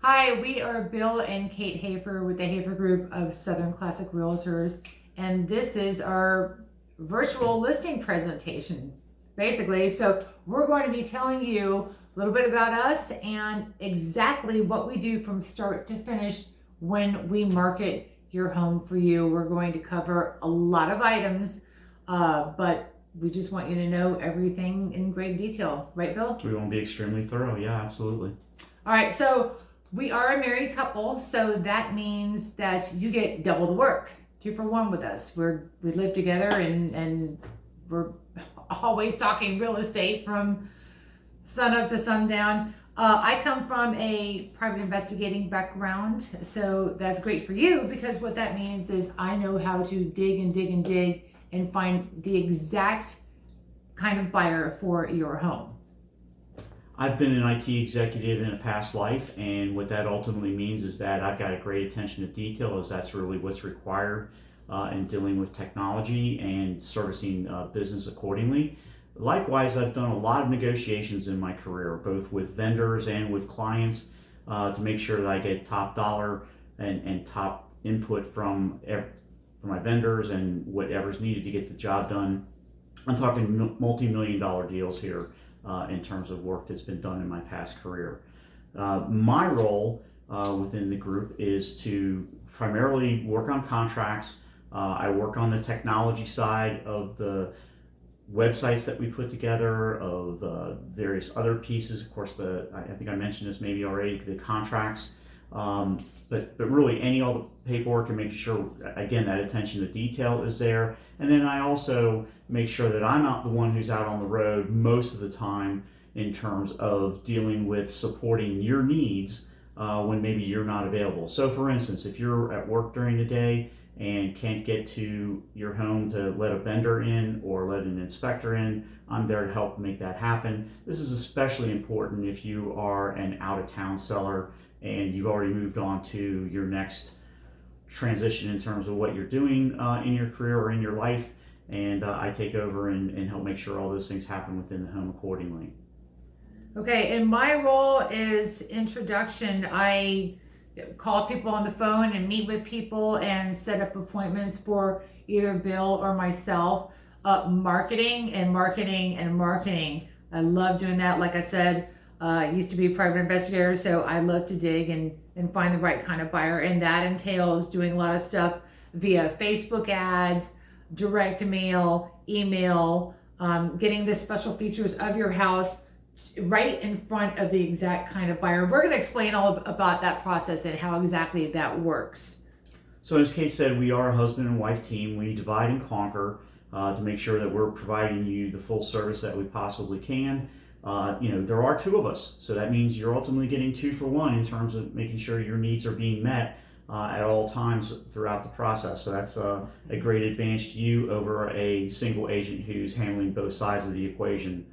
Hi, we are Bill and Kate Hafer with the Hafer Group of Southern Classic Realtors, and this is our virtual listing presentation, basically. So we're going to be telling you a little bit about us and exactly what we do from start to finish when we market your home for you. We're going to cover a lot of items, but we just want you to know everything in great detail. Right, Bill? We want to be extremely thorough. Yeah, absolutely. All right, so we are a married couple, so that means that you get double the work, 2 for 1 with us. We live together and we're always talking real estate from sun up to sundown. I come from a private investigating background, so that's great for you because what that means is I know how to dig and dig and dig and find the exact kind of buyer for your home. I've been an IT executive in a past life, and what that ultimately means is that I've got a great attention to detail, as that's really what's required in dealing with technology and servicing business accordingly. Likewise, I've done a lot of negotiations in my career, both with vendors and with clients, to make sure that I get top dollar and top input from my vendors and whatever's needed to get the job done. I'm talking multi-million dollar deals here. In terms of work that's been done in my past career. My role within the group is to primarily work on contracts. I work on the technology side of the websites that we put together, of various other pieces. Of course, I think I mentioned this maybe already, the contracts. But really all the paperwork and making sure, again, that attention to detail is there. And then I also make sure that I'm not the one who's out on the road most of the time in terms of dealing with supporting your needs when maybe you're not available. So for instance, if you're at work during the day and can't get to your home to let a vendor in or let an inspector in, I'm there to help make that happen. This is especially important if you are an out-of-town seller and you've already moved on to your next transition in terms of what you're doing in your career or in your life. And I take over and help make sure all those things happen within the home accordingly. Okay, and my role is introduction. I call people on the phone and meet with people and set up appointments for either Bill or myself. Marketing and marketing and marketing. I love doing that. Like I said, I used to be a private investigator, so I love to dig and find the right kind of buyer. And that entails doing a lot of stuff via Facebook ads, direct mail, email, getting the special features of your house right in front of the exact kind of buyer. We're going to explain all about that process and how exactly that works. So as Kate said, we are a husband and wife team. We divide and conquer to make sure that we're providing you the full service that we possibly can. There are 2 of us, so that means you're ultimately getting 2 for 1 in terms of making sure your needs are being met at all times throughout the process. So that's a great advantage to you over a single agent who's handling both sides of the equation.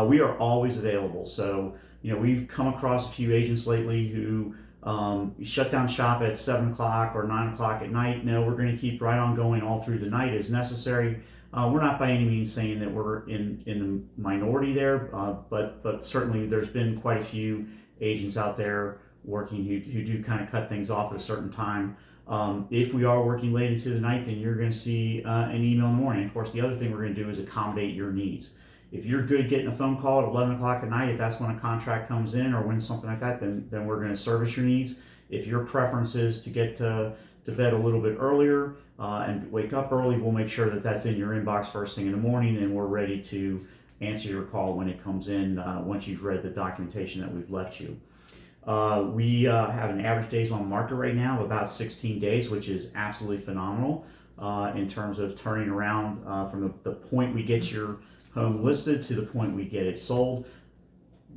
We are always available. So, we've come across a few agents lately who shut down shop at 7 o'clock or 9 o'clock at night. No, we're going to keep right on going all through the night as necessary. We're not by any means saying that we're in the minority there, but certainly there's been quite a few agents out there working who do kind of cut things off at a certain time. If we are working late into the night, then you're going to see an email in the morning. Of course, the other thing we're going to do is accommodate your needs. If you're good getting a phone call at 11 o'clock at night, if that's when a contract comes in or when something like that, then we're going to service your needs. If your preference is to get to bed a little bit earlier and wake up early, we'll make sure that that's in your inbox first thing in the morning, and we're ready to answer your call when it comes in once you've read the documentation that we've left you. We have an average days on market right now of about 16 days, which is absolutely phenomenal in terms of turning around from the point we get your home listed to the point we get it sold.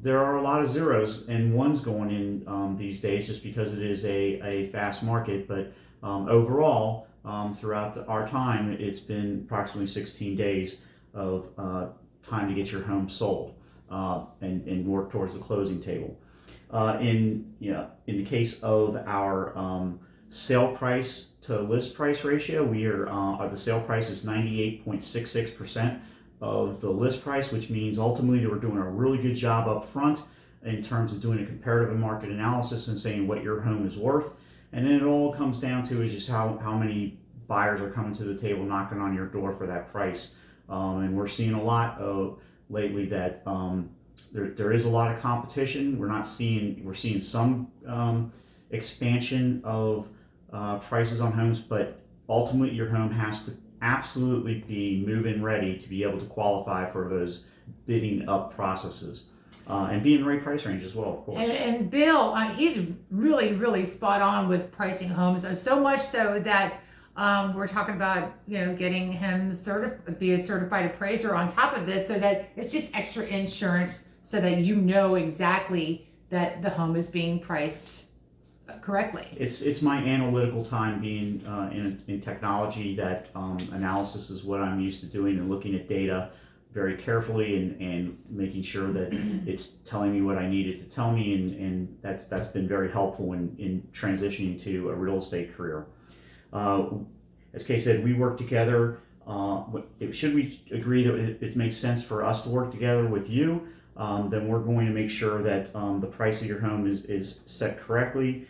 There are a lot of zeros and ones going in these days just because it is a fast market, but overall, throughout our time, it's been approximately 16 days of time to get your home sold and work towards the closing table. In the case of our sale price to list price ratio, we are the sale price is 98.66% of the list price, which means ultimately that we're doing a really good job up front in terms of doing a comparative market analysis and saying what your home is worth. And then it all comes down to is just how many buyers are coming to the table knocking on your door for that price. And we're seeing a lot of lately that there is a lot of competition. We're seeing some expansion of prices on homes, but ultimately your home has to absolutely be move-in ready to be able to qualify for those bidding up processes. And be in the right price range as well, of course. And Bill, he's really, really spot on with pricing homes. So much so that we're talking about, getting him be a certified appraiser on top of this, so that it's just extra insurance, so that exactly that the home is being priced correctly. It's my analytical time being in technology that analysis is what I'm used to doing, and looking at data very carefully and making sure that it's telling me what I need it to tell me, and that's been very helpful in transitioning to a real estate career. As Kay said, we work together. Should we agree that it makes sense for us to work together with you, then we're going to make sure that the price of your home is set correctly,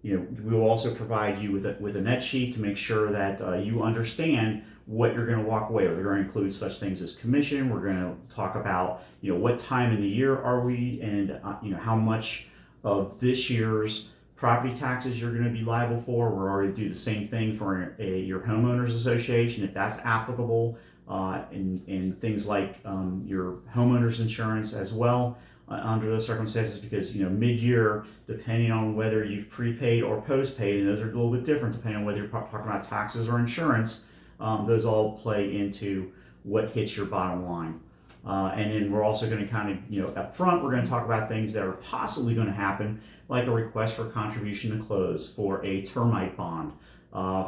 we will also provide you with a net sheet to make sure that you understand what you're going to walk away with. We're going to include such things as commission. We're going to talk about what time in the year are we, and how much of this year's property taxes you're going to be liable for. We're already do the same thing for your homeowners association if that's applicable, and things like your homeowners insurance as well. Under those circumstances, because mid-year, depending on whether you've prepaid or postpaid, and those are a little bit different depending on whether you're talking about taxes or insurance, those all play into what hits your bottom line. And then we're also going to kind of, up front, we're going to talk about things that are possibly going to happen, like a request for contribution to close, for a termite bond,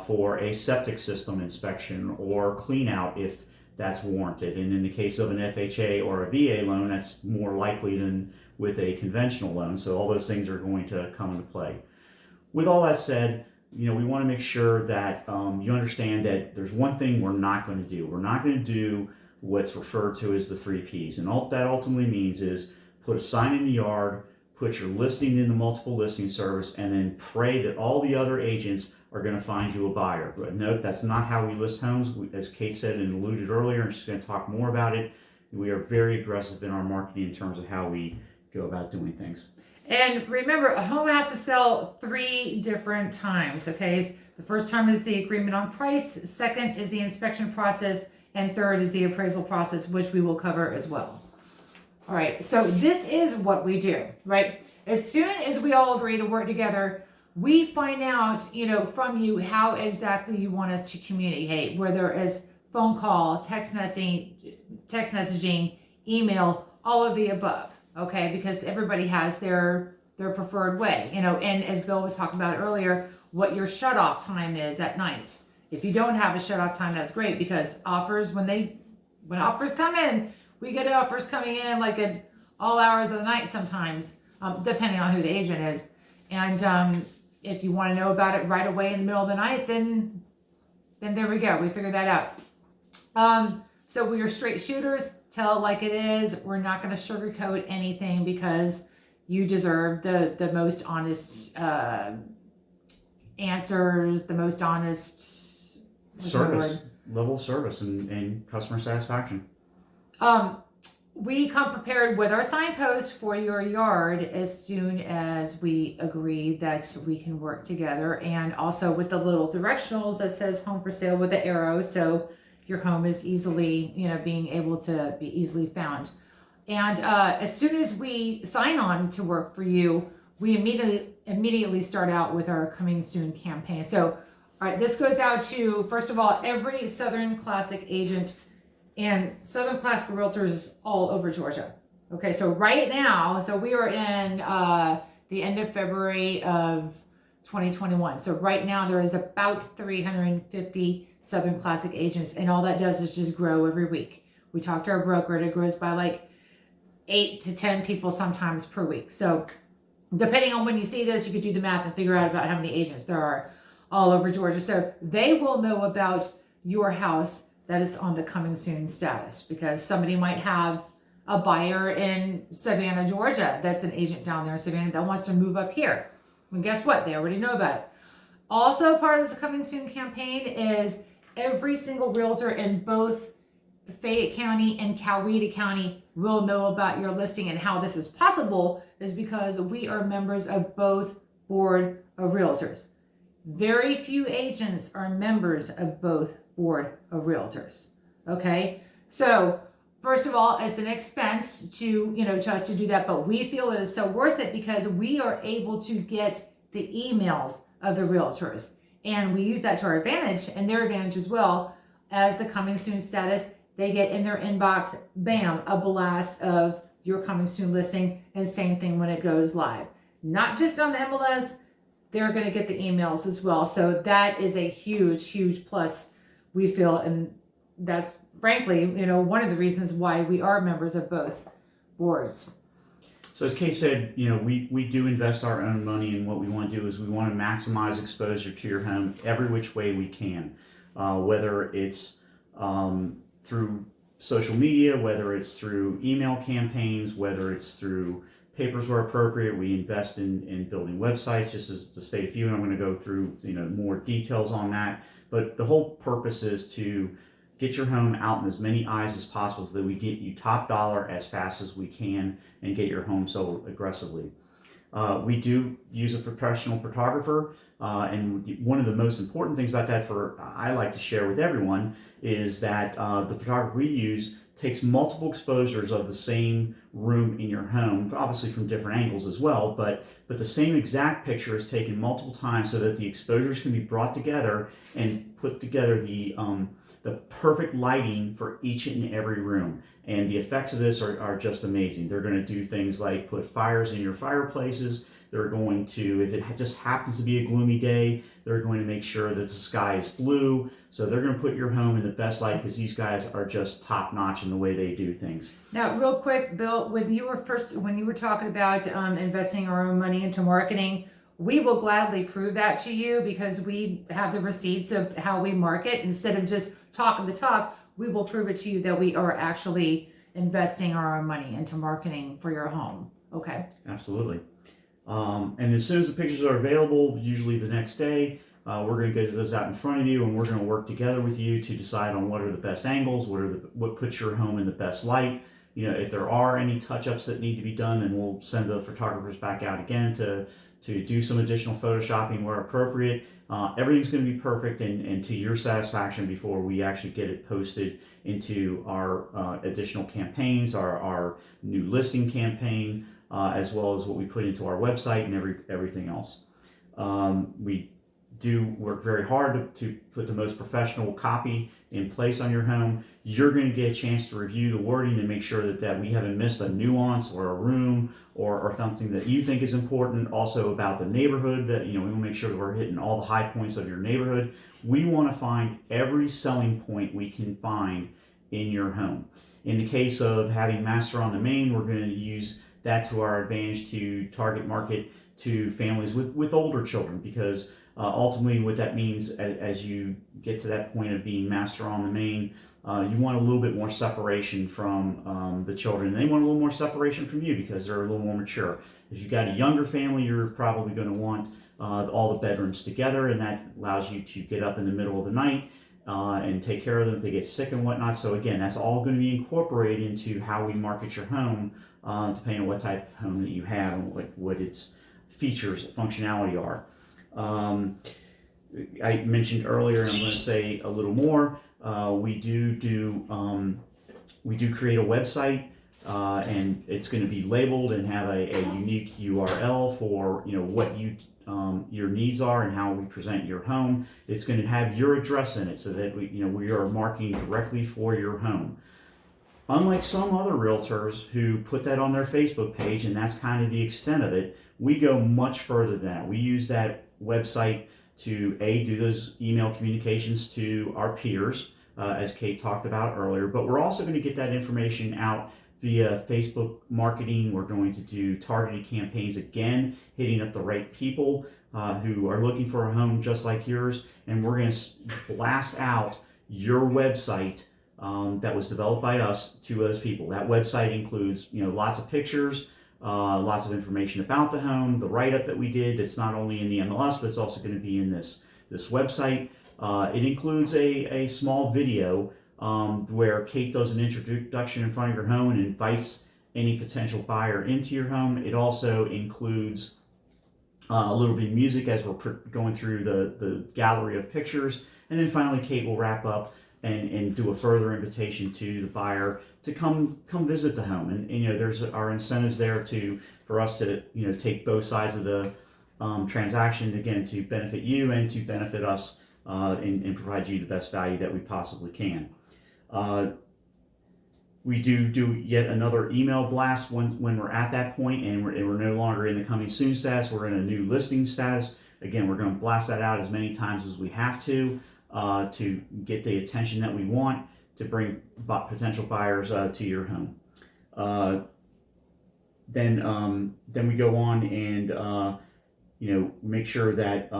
for a septic system inspection or clean out if that's warranted. And in the case of an FHA or a VA loan, that's more likely than with a conventional loan. So all those things are going to come into play. With all that said, we want to make sure that you understand that there's one thing we're not going to do. We're not going to do what's referred to as the 3 Ps. And all that ultimately means is put a sign in the yard, put your listing in the multiple listing service, and then pray that all the other agents are going to find you a buyer. But note, that's not how we list homes. As Kate said and alluded earlier, and she's going to talk more about it, we are very aggressive in our marketing in terms of how we go about doing things. And remember, a home has to sell 3 different times, okay? The first time is the agreement on price, second is the inspection process, and third is the appraisal process, which we will cover as well. All right, so this is what we do, right? As soon as we all agree to work together, we find out, from you how exactly you want us to communicate, whether it's phone call, text messaging, email, all of the above, okay? Because everybody has their preferred way, and as Bill was talking about earlier, what your shut-off time is at night. If you don't have a shut-off time, that's great, because offers, when offers come in, we get offers coming in like at all hours of the night sometimes, depending on who the agent is. And if you want to know about it right away in the middle of the night, then there we go. We figured that out. So we are straight shooters. Tell it like it is. We're not going to sugarcoat anything, because you deserve the most honest answers, the most honest service, level of service, and customer satisfaction. We come prepared with our signpost for your yard as soon as we agree that we can work together, and also with the little directionals that says home for sale with the arrow, so your home is easily, being able to be easily found. And as soon as we sign on to work for you, we immediately start out with our Coming Soon campaign. So, all right, this goes out to, first of all, every Southern Classic agent and Southern Classic Realtors all over Georgia. Okay, so right now, we are in the end of February of 2021. So right now there is about 350 Southern Classic agents, and all that does is just grow every week. We talk to our broker, and it grows by like 8 to 10 people sometimes per week. So depending on when you see this, you could do the math and figure out about how many agents there are all over Georgia. So they will know about your house that is on the coming soon status, because somebody might have a buyer in Savannah, Georgia, that's an agent down there in Savannah that wants to move up here. And guess what? They already know about it. Also, part of this coming soon campaign is every single realtor in both Fayette County and Coweta County will know about your listing. And how this is possible is because we are members of both board of realtors. Very few agents are members of both board of realtors. Okay, so first of all, it's an expense to to us to do that, but we feel it is so worth it because we are able to get the emails of the realtors, and we use that to our advantage and their advantage as well. As the coming soon status, they get in their inbox, bam, a blast of your coming soon listing, and same thing when it goes live. Not just on the MLS, they're going to get the emails as well. So that is a huge plus, we feel, and that's frankly, one of the reasons why we are members of both boards. So as Kate said, we do invest our own money, and what we want to do is we want to maximize exposure to your home every which way we can, whether it's through social media, whether it's through email campaigns, whether it's through papers where appropriate. We invest in building websites, just as to state a few, and I'm going to go through more details on that. But the whole purpose is to get your home out in as many eyes as possible so that we get you top dollar as fast as we can and get your home sold aggressively. We do use a professional photographer, and one of the most important things about that I like to share with everyone is that the photographer we use takes multiple exposures of the same room in your home, obviously from different angles as well, but the same exact picture is taken multiple times so that the exposures can be brought together and put together the perfect lighting for each and every room. And the effects of this are just amazing. They're going to do things like put fires in your fireplaces. They're going to, if it just happens to be a gloomy day, they're going to make sure that the sky is blue. So they're going to put your home in the best light because these guys are just top notch in the way they do things. Now, real quick, Bill, when you were talking about investing our own money into marketing, we will gladly prove that to you because we have the receipts of how we market. Instead of just talking the talk, we will prove it to you that we are actually investing our own money into marketing for your home. Okay. Absolutely. And as soon as the pictures are available, usually the next day, we're going to get those out in front of you, and we're going to work together with you to decide on what are the best angles, what puts your home in the best light. If there are any touch-ups that need to be done, then we'll send the photographers back out again to do some additional photoshopping where appropriate. Everything's going to be perfect and to your satisfaction before we actually get it posted into our additional campaigns, our new listing campaign, as well as what we put into our website and everything else. We do work very hard to put the most professional copy in place on your home. You're going to get a chance to review the wording and make sure that we haven't missed a nuance or a room or something that you think is important. Also about the neighborhood, that we want to make sure that we're hitting all the high points of your neighborhood. We want to find every selling point we can find in your home. In the case of having Master on the Main, we're going to use that to our advantage to target market to families with older children, because ultimately what that means as you get to that point of being Master on the Main, you want a little bit more separation from the children. They want a little more separation from you because they're a little more mature. If you've got a younger family, you're probably going to want all the bedrooms together, and that allows you to get up in the middle of the night and take care of them if they get sick and whatnot. So again, that's all going to be incorporated into how we market your home, depending on what type of home that you have and what its features, functionality are. I mentioned earlier, and I'm going to say a little more. We do create a website, and it's going to be labeled and have a unique URL for what your needs are and how we present your home. It's going to have your address in it so that we are marketing directly for your home. Unlike some other realtors who put that on their Facebook page, and that's kind of the extent of it, we go much further than that. We use that website to do those email communications to our peers, as Kate talked about earlier, but we're also going to get that information out via Facebook marketing. We're going to do targeted campaigns again, hitting up the right people who are looking for a home just like yours, and we're going to blast out your website that was developed by us to those people. That website includes, lots of pictures, lots of information about the home, the write-up that we did. It's not only in the MLS, but it's also going to be in this website. It includes a small video where Kate does an introduction in front of your home and invites any potential buyer into your home. It also includes a little bit of music as we're going through the gallery of pictures. And then finally, Kate will wrap up and do a further invitation to the buyer to come visit the home. And there's our incentives there for us to take both sides of the transaction, again, to benefit you and to benefit us and provide you the best value that we possibly can. We do yet another email blast when we're at that point, and we're no longer in the coming soon status. We're in a new listing status. Again, we're going to blast that out as many times as we have to get the attention that we want to bring potential buyers to your home. Then we go on and make sure that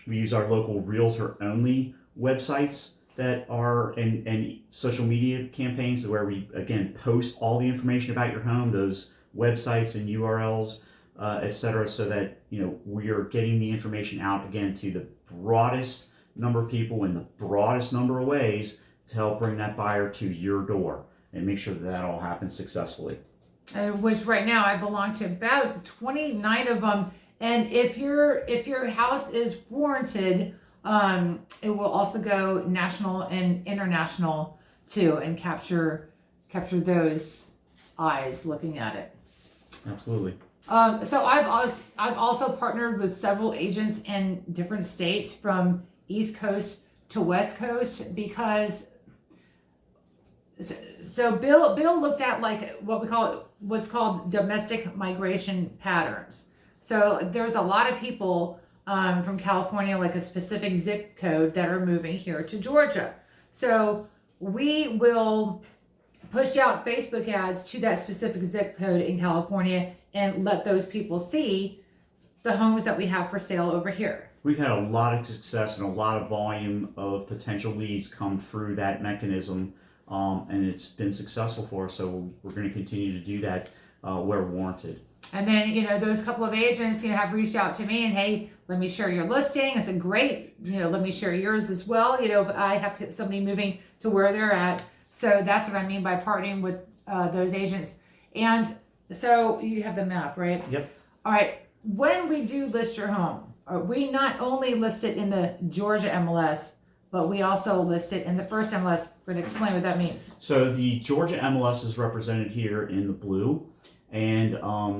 we use our local realtor only websites that are and social media campaigns where we again post all the information about your home, those websites and URLs, etc., so that we are getting the information out again to the broadest number of people in the broadest number of ways to help bring that buyer to your door and make sure that all happens successfully. Which right now I belong to about 29 of them. And if your house is warranted, it will also go national and international too, and capture those eyes looking at it. Absolutely. So I've also partnered with several agents in different states from East Coast to West Coast because so Bill looked at like what's called domestic migration patterns. So there's a lot of people from California, like a specific zip code, that are moving here to Georgia. So we will push out Facebook ads to that specific zip code in California and let those people see the homes that we have for sale over here. We've had a lot of success and a lot of volume of potential leads come through that mechanism, and it's been successful for us. So we're going to continue to do that where warranted. And then, those couple of agents, have reached out to me and, hey, let me share your listing. I said, great. Let me share yours as well. I have somebody moving to where they're at. So that's what I mean by partnering with those agents. And so you have the map, right? Yep. All right. When we do list your home, we not only list it in the Georgia MLS, but we also list it in the first MLS. We're going to explain what that means. So the Georgia MLS is represented here in the blue. And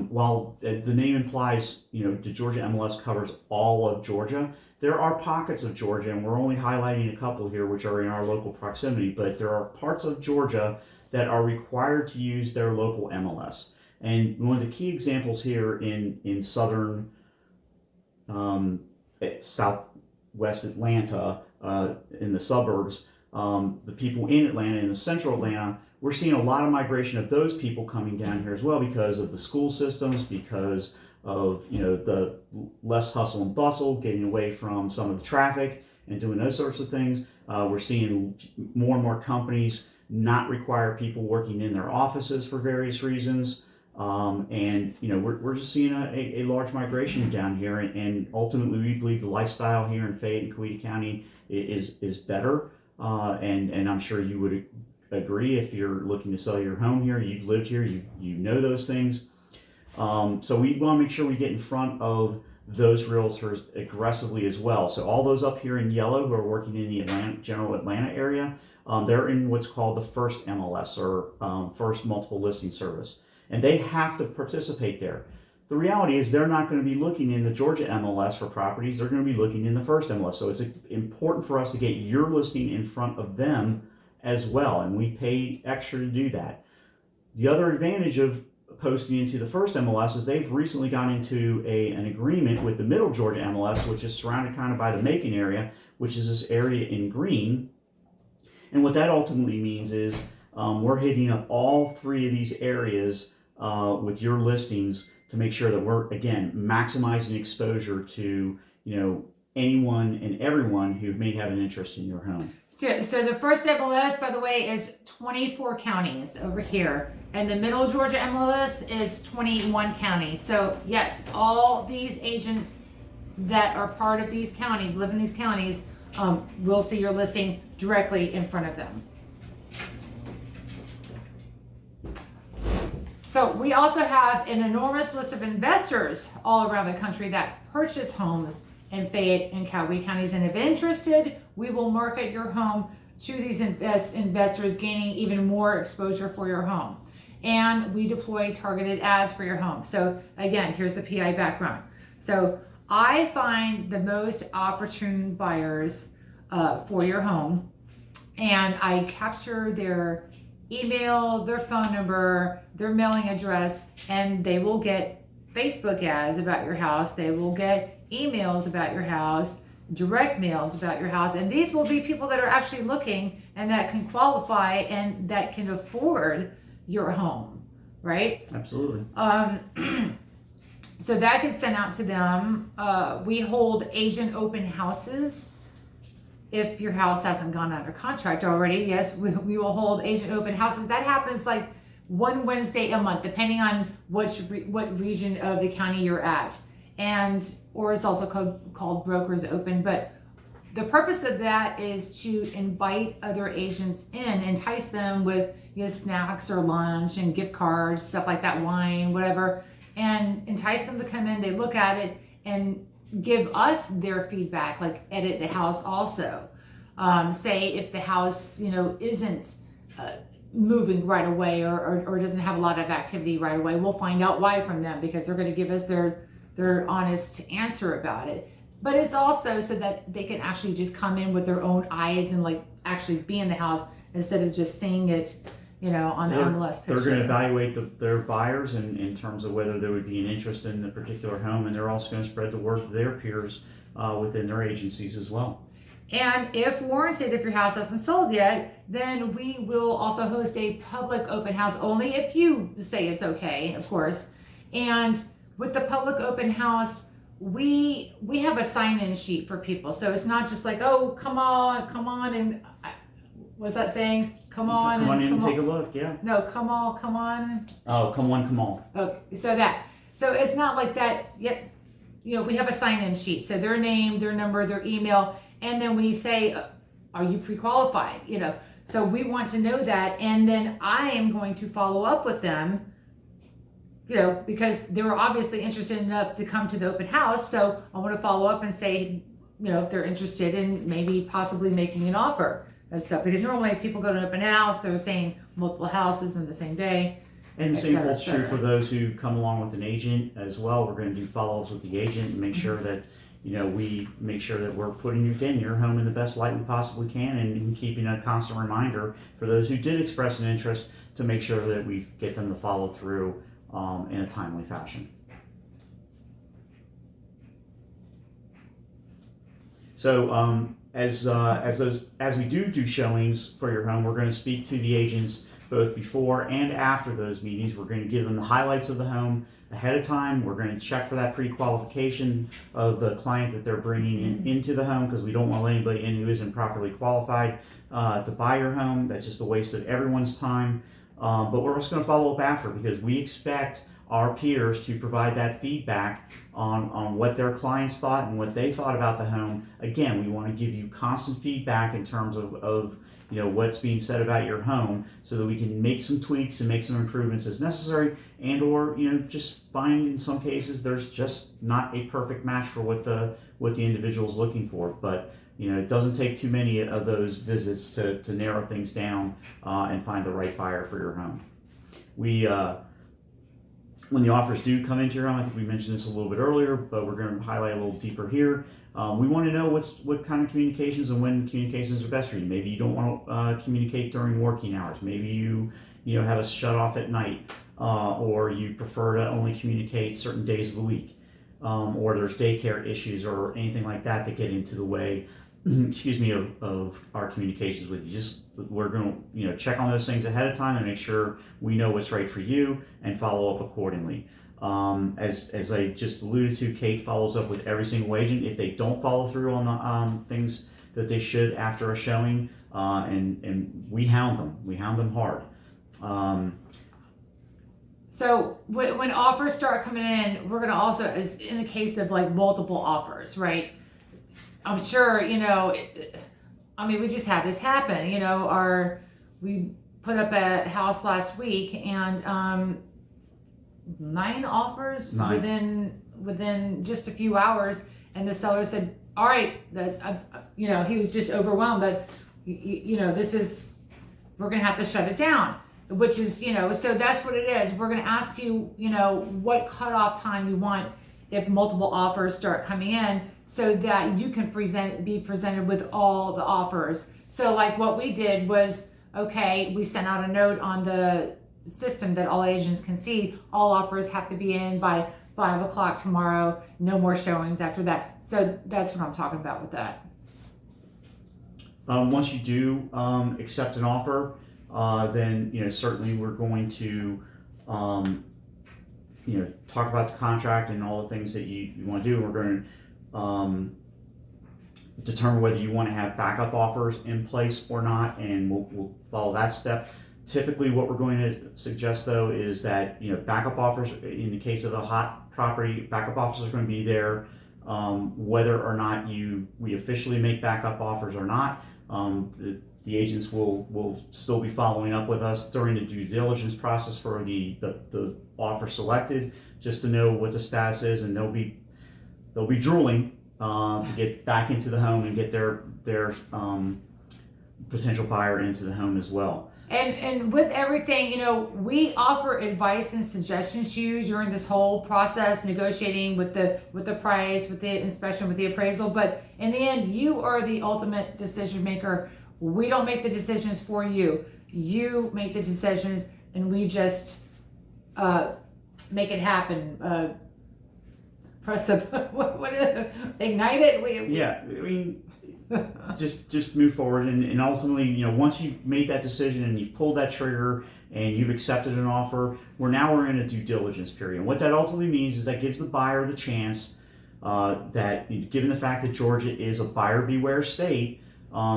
while the name implies, the Georgia MLS covers all of Georgia, there are pockets of Georgia, and we're only highlighting a couple here, which are in our local proximity, but there are parts of Georgia that are required to use their local MLS. And one of the key examples here in southern southwest Atlanta, in the suburbs, the people in Atlanta, in the central Atlanta, we're seeing a lot of migration of those people coming down here as well because of the school systems, because of the less hustle and bustle, getting away from some of the traffic and doing those sorts of things. We're seeing more and more companies not require people working in their offices for various reasons. And we're just seeing a large migration down here, and ultimately we believe the lifestyle here in Fayette and Coweta County is better. And I'm sure you would agree if you're looking to sell your home here, you've lived here, you know those things. So we want to make sure we get in front of those realtors aggressively as well. So all those up here in yellow who are working in the general Atlanta area, they're in what's called the first MLS, or first multiple listing service. And they have to participate there. The reality is they're not going to be looking in the Georgia MLS for properties. They're going to be looking in the first MLS. So it's important for us to get your listing in front of them as well. And we pay extra to do that. The other advantage of posting into the first MLS is they've recently gone into an agreement with the middle Georgia MLS, which is surrounded kind of by the Macon area, which is this area in green. And what that ultimately means is we're hitting up all three of these areas with your listings to make sure that we're, again, maximizing exposure to, anyone and everyone who may have an interest in your home. So the first MLS, by the way, is 24 counties over here, and the Middle Georgia MLS is 21 counties. So yes, all these agents that are part of these counties, live in these counties, will see your listing directly in front of them. So we also have an enormous list of investors all around the country that purchase homes in Fayette and Cowee counties, and if interested, we will market your home to these investors, gaining even more exposure for your home. And we deploy targeted ads for your home. So again, here's the PI background. So I find the most opportune buyers for your home, and I capture their email, their phone number, their mailing address, and they will get Facebook ads about your house. They will get emails about your house, direct mails about your house, and these will be people that are actually looking and that can qualify and that can afford your home, right? Absolutely. So that gets sent out to them. We hold agent open houses. If your house hasn't gone under contract already, yes, we will hold agent open houses. That happens like one Wednesday a month, depending on what region of the county you're at. Or it's also called brokers open. But the purpose of that is to invite other agents in, entice them with snacks or lunch and gift cards, stuff like that, wine, whatever, and entice them to come in. They look at it and give us their feedback, like edit the house also. Say if the house, isn't moving right away or doesn't have a lot of activity right away, we'll find out why from them, because they're going to give us their honest answer about it. But it's also so that they can actually just come in with their own eyes and like actually be in the house instead of just seeing it, on the MLS picture. They're going to evaluate their buyers in terms of whether there would be an interest in the particular home, and they're also going to spread the word to their peers within their agencies as well. And if warranted, if your house hasn't sold yet, then we will also host a public open house, only if you say it's okay, of course. And with the public open house, we have a sign-in sheet for people. So it's not just like, oh, come on, and what's that saying? Come on and take a look, yeah. No, come on. Oh, come on. Okay, so it's not like that yet. We have a sign-in sheet. So their name, their number, their email, and then we say, are you pre-qualified? So we want to know that, and then I am going to follow up with them, because they were obviously interested enough to come to the open house. So I want to follow up and say, if they're interested in maybe possibly making an offer and stuff, because normally if people go to an open house, they're saying multiple houses in the same day. And the same holds true for those who come along with an agent as well. We're going to do follow-ups with the agent and make sure that we make sure that we're putting your home in the best light we possibly can, and keeping a constant reminder for those who did express an interest to make sure that we get them to follow through in a timely fashion. So as we do showings for your home, we're going to speak to the agents both before and after those meetings. We're going to give them the highlights of the home ahead of time. We're going to check for that pre-qualification of the client that they're bringing into the home, because we don't want to let anybody in who isn't properly qualified to buy your home. That's just a waste of everyone's time. But we're also going to follow up after, because we expect our peers to provide that feedback on what their clients thought and what they thought about the home. Again, we want to give you constant feedback in terms of what's being said about your home, so that we can make some tweaks and make some improvements as necessary, and or just find in some cases there's just not a perfect match for what the individual's looking for. But it doesn't take too many of those visits to narrow things down and find the right buyer for your home. When the offers do come into your home, I think we mentioned this a little bit earlier, but we're going to highlight a little deeper here. We want to know what kind of communications and when communications are best for you. Maybe you don't want to communicate during working hours. Maybe you have a shut off at night, or you prefer to only communicate certain days of the week, or there's daycare issues or anything like that get into the way of our communications with you. We're going to check on those things ahead of time and make sure we know what's right for you and follow up accordingly. As I just alluded to, Kate follows up with every single agent. If they don't follow through on the things that they should after a showing, and we hound them. We hound them hard. So when offers start coming in, we're gonna also, as in the case of like multiple offers, right? I'm sure, I mean, we just had this happen, we put up a house last week and 9 offers 9. within just a few hours, and the seller said, all right, that he was just overwhelmed that we're gonna have to shut it down, which is, so that's what it is. We're gonna ask you, what cutoff time you want if multiple offers start coming in, so that you can be presented with all the offers. So like what we did was, okay, we sent out a note on the system that all agents can see, all offers have to be in by 5 o'clock tomorrow, no more showings after that. So that's what I'm talking about with that. Once you do accept an offer, then certainly we're going to talk about the contract and all the things that you want to do. We're going to determine whether you want to have backup offers in place or not, and we'll follow that step. Typically, what we're going to suggest though is that backup offers, in the case of a hot property, backup offers are going to be there whether or not we officially make backup offers or not. The agents will still be following up with us during the due diligence process for the offer selected, just to know what the status is, and they'll be drooling to get back into the home and get their potential buyer into the home as well. And with everything, we offer advice and suggestions to you during this whole process, negotiating with the price, with the inspection, with the appraisal. But in the end, you are the ultimate decision maker. We don't make the decisions for you. You make the decisions, and we just make it happen. Press the what is it? Ignite it. Yeah, I mean, just move forward, and ultimately, once you've made that decision and you've pulled that trigger and you've accepted an offer, we're in a due diligence period. And what that ultimately means is that gives the buyer the chance that, given the fact that Georgia is a buyer beware state,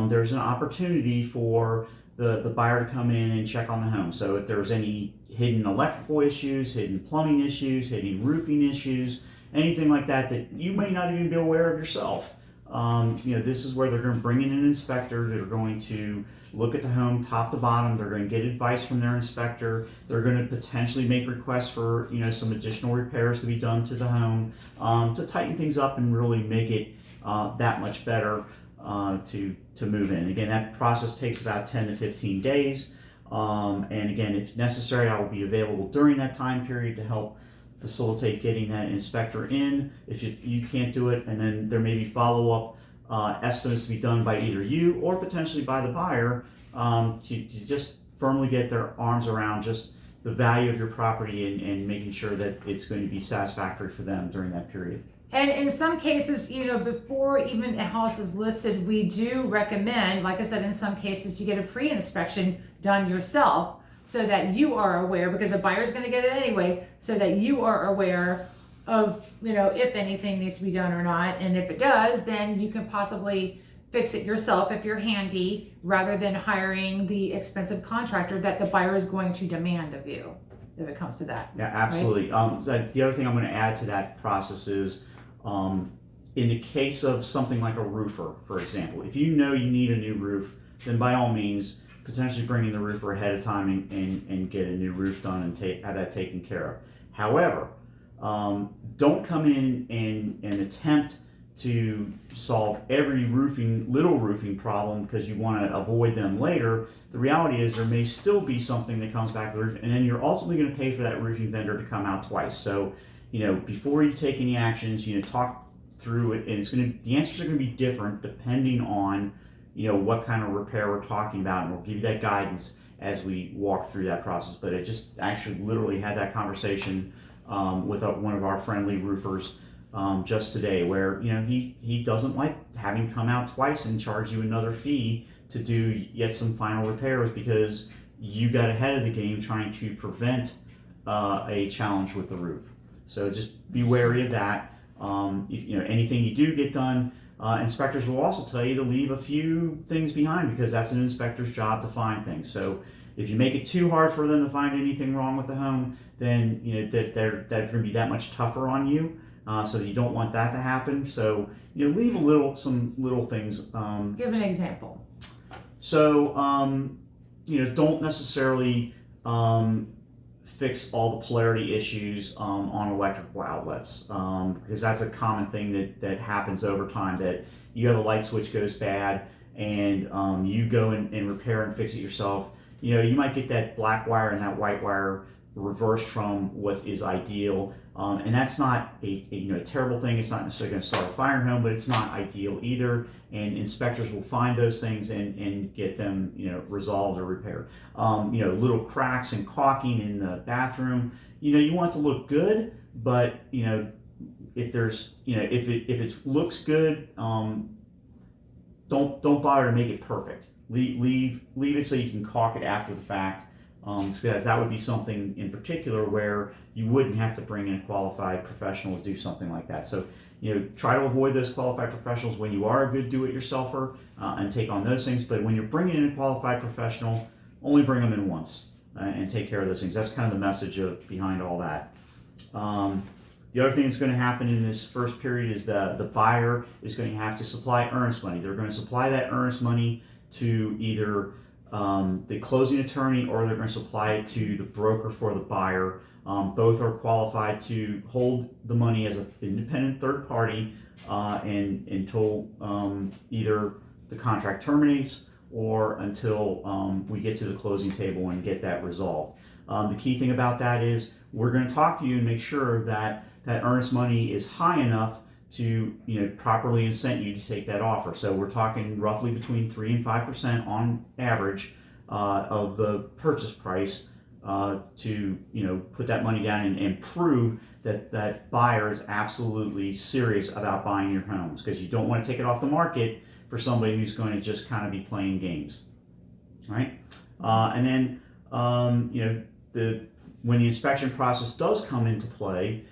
there's an opportunity for the buyer to come in and check on the home. So if there's any hidden electrical issues, hidden plumbing issues, hidden roofing issues, anything like that you may not even be aware of yourself. This is where they're going to bring in an inspector that are going to look at the home top to bottom. They're going to get advice from their inspector. They're going to potentially make requests for some additional repairs to be done to the home to tighten things up and really make it that much better to move in. Again, that process takes about 10 to 15 days. And again, if necessary, I will be available during that time period to help facilitate getting that inspector in if you can't do it, and then there may be follow-up estimates to be done by either you or potentially by the buyer to just firmly get their arms around just the value of your property and making sure that it's going to be satisfactory for them during that period. And in some cases, before even a house is listed, we do recommend, like I said, in some cases, to get a pre-inspection done yourself, so that you are aware, because the buyer's going to get it anyway, so that you are aware of, if anything needs to be done or not. And if it does, then you can possibly fix it yourself if you're handy, rather than hiring the expensive contractor that the buyer is going to demand of you, if it comes to that. Yeah, absolutely. Right? The other thing I'm going to add to that process is, in the case of something like a roofer, for example, if you need a new roof, then by all means, potentially bringing the roofer ahead of time and get a new roof done and have that taken care of. However, don't come in and attempt to solve every little roofing problem because you want to avoid them later. The reality is there may still be something that comes back to the roof, and then you're ultimately going to pay for that roofing vendor to come out twice. So, before you take any actions, talk through it, and the answers are going to be different depending on what kind of repair we're talking about, and we'll give you that guidance as we walk through that process. But I just actually literally had that conversation with one of our friendly roofers just today, where he doesn't like having come out twice and charge you another fee to do yet some final repairs because you got ahead of the game trying to prevent a challenge with the roof. So just be wary of that. Anything you do get done, inspectors will also tell you to leave a few things behind because that's an inspector's job to find things. So if you make it too hard for them to find anything wrong with the home, then that's going to be that much tougher on you. So you don't want that to happen. So leave some little things. Give an example. So don't necessarily fix all the polarity issues on electrical outlets because that's a common thing that happens over time. That you have a light switch goes bad and you go and repair and fix it yourself. You might get that black wire and that white wire reversed from what is ideal, and that's not a terrible thing. It's not necessarily going to start a fire in home, but it's not ideal either. And inspectors will find those things and get them resolved or repaired. Little cracks and caulking in the bathroom. You want it to look good, but if there's if it looks good, don't bother to make it perfect. Leave it so you can caulk it after the fact. Because that would be something in particular where you wouldn't have to bring in a qualified professional to do something like that. So, try to avoid those qualified professionals when you are a good do-it-yourselfer and take on those things. But when you're bringing in a qualified professional, only bring them in once and take care of those things. That's kind of the message behind all that. The other thing that's going to happen in this first period is the buyer is going to have to supply earnest money. They're going to supply that earnest money to either the closing attorney, or they're going to supply it to the broker for the buyer. Both are qualified to hold the money as an independent third party until either the contract terminates or until we get to the closing table and get that resolved. The key thing about that is we're going to talk to you and make sure that that earnest money is high enough to properly incent you to take that offer. So we're talking roughly between 3 and 5% on average of the purchase price to put that money down and prove that that buyer is absolutely serious about buying your homes, because you don't want to take it off the market for somebody who's going to just kind of be playing games, right? And then when the inspection process does come into play,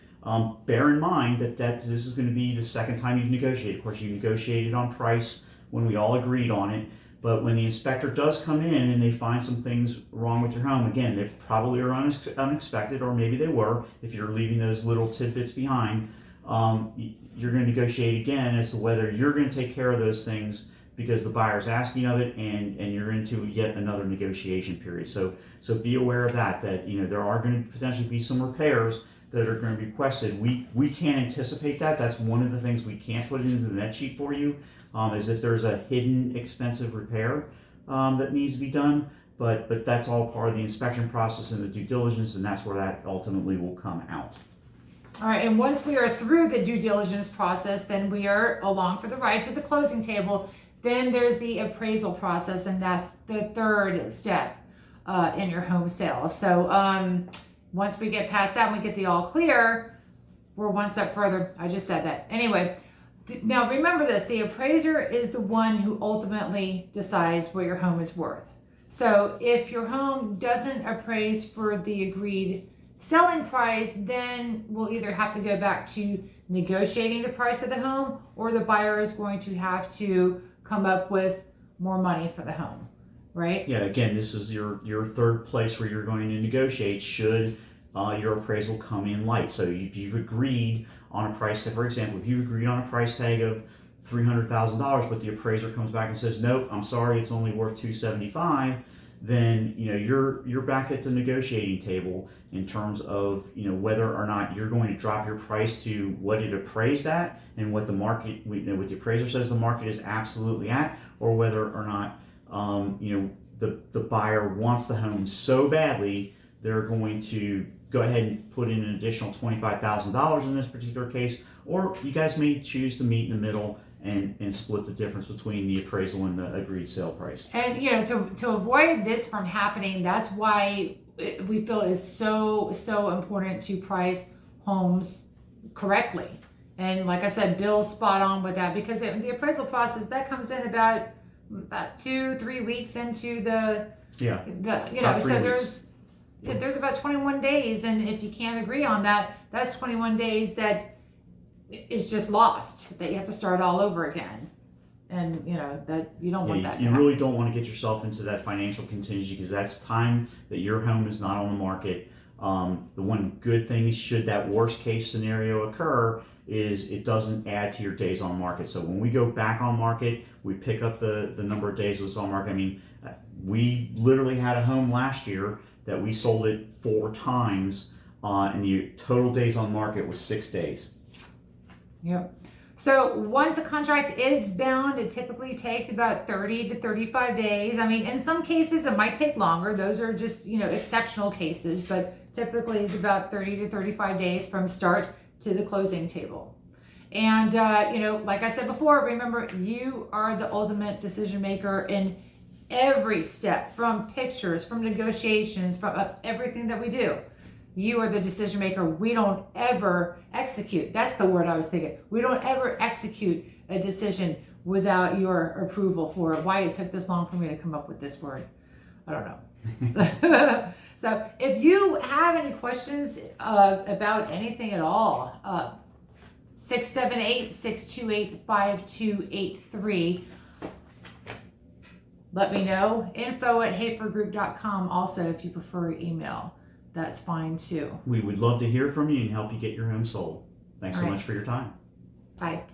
bear in mind that this is going to be the second time you've negotiated. Of course, you negotiated on price when we all agreed on it, but when the inspector does come in and they find some things wrong with your home, again, they probably are unexpected, or maybe they were, if you're leaving those little tidbits behind, you're going to negotiate again as to whether you're going to take care of those things because the buyer's asking of it, and you're into yet another negotiation period. So be aware of that there are going to potentially be some repairs that are going to be requested. We can't anticipate that. That's one of the things we can't put into the net sheet for you, is if there's a hidden expensive repair that needs to be done. But that's all part of the inspection process and the due diligence, and that's where that ultimately will come out. All right, and once we are through the due diligence process, then we are along for the ride to the closing table. Then there's the appraisal process, and that's the third step in your home sale. So once we get past that and we get the all clear, we're one step further. I just said that. Anyway, now remember this, the appraiser is the one who ultimately decides what your home is worth. So if your home doesn't appraise for the agreed selling price, then we'll either have to go back to negotiating the price of the home, or the buyer is going to have to come up with more money for the home, right? Yeah, again, this is your third place where you're going to negotiate should your appraisal come in light. So if you've agreed on a price tag, for example, if you've agreed on a price tag of $300,000, but the appraiser comes back and says, nope, I'm sorry, it's only worth $275,000, then you're back at the negotiating table in terms of whether or not you're going to drop your price to what it appraised at and what the market, what the appraiser says the market is absolutely at, or whether or not the buyer wants the home so badly they're going to go ahead and put in an additional $25,000 in this particular case, or you guys may choose to meet in the middle and split the difference between the appraisal and the agreed sale price. And to avoid this from happening, that's why we feel it's so important to price homes correctly. And like I said, Bill's spot on with that, because the appraisal process that comes in about 2-3 weeks into the Yeah. so there's about 21 days, and if you can't agree on that, that's 21 days that is just lost, that you have to start all over again. And you know that you don't want that to You happen. really don't want to get yourself into that financial contingency, because that's time that your home is not on the market. The one good thing, should that worst case scenario occur, is it doesn't add to your days on market. So when we go back on market, we pick up the number of days it was on market. I mean, we literally had a home last year that we sold it 4 times, and the total days on market was 6 days. Yep. So once a contract is bound, it typically takes about 30 to 35 days. I mean, in some cases it might take longer. Those are just, exceptional cases, but typically it's about 30 to 35 days from start to the closing table. And, like I said before, remember, you are the ultimate decision maker in every step, from pictures, from negotiations, from everything that we do. You are the decision maker. We don't ever execute. That's the word I was thinking. We don't ever execute a decision without your approval for it. Why it took this long for me to come up with this word, I don't know. So if you have any questions about anything at all, 678-628-5283. Let me know. info@hayforgroup.com also, if you prefer email. That's fine too. We would love to hear from you and help you get your home sold. Thanks so All right. much for your time. Bye.